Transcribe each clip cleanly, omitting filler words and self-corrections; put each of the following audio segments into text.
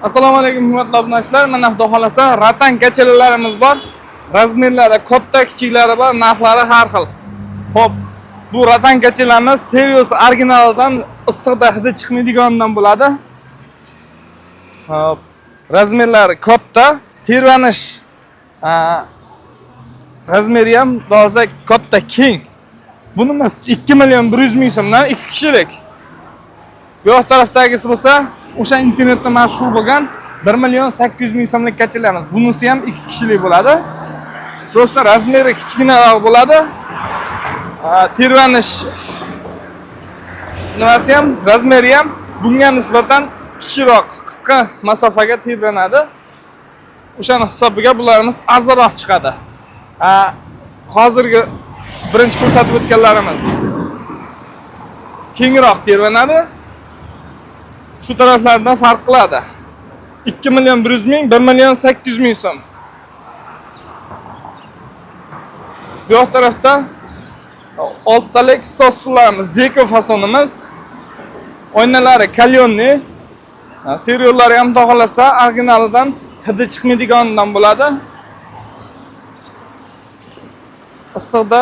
Assalomu alaykum hurmatli obunachilar. Mana xudo xolasa ratan kachalarimiz bor. Razmerlari katta, kichiklari bor, narxlari har xil. Xo'p, bu ratan kachalarimiz Serious originaldan issiqda hidi chiqmaydiganidan bo'ladi. Xo'p, razmerlari katta, tervanish razmeri ham doza katta, keng. Bunimiz 2 million 100 ming so'mdan 2 kishilik. Bu yoq tarafdagisi bo'lsa, o'sha internetda mashhur bo'lgan 1 million 800 ming so'mlik kachalarimiz. Bunisi ham 2 kishilik bo'ladi. Prosta razmeri kichkinaroq bo'ladi. Tervanish nimasi ham, razmeri ham bunga nisbatan kichikroq, qisqa masofaga terlanadi. O'shaning hisobiga bularimiz arzonroq chiqadi. Hozirgi birinchi ko'rsatib o'tganlarimiz kengroq terlanadi. Shu taraflardan farq qiladi. 2 million 100 ming, 1 million 800 ming so'm. Bu yoq tarafda 6 talik stol stullarimiz, deko fasonimiz. Oynalari kalyonni. Seriallari ham tog'alasa originalidan hidi chiqmaydiganidan bo'ladi. Issiqda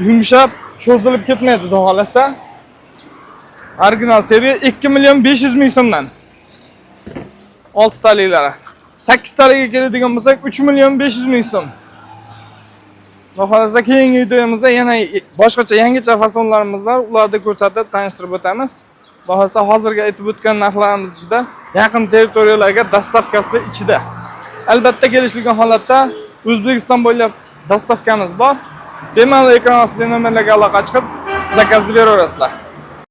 yumshab, cho'zilib ketmaydi tog'alasa. Original seriya 2 million 500 ming so'mdan. 6 taliklari. 8 taliga keladigan bo'lsak 3 million 500 ming so'm. Xohlasa keyingi videomizda yana boshqacha yangicha fasonlarimiz bor, ularni ko'rsatib tanishtirib o'tamiz. Xohlasa hozirgi aytib o'tgan narxlarimiz ichida yaqin territoriyalarga dostavkasi ichida. Albatta kelishilgan holatda O'zbekiston bo'ylab dostavkamiz bor. Bemalol ekran ostidagi nomerlarga aloqa chiqib zakaz beraverasizlar.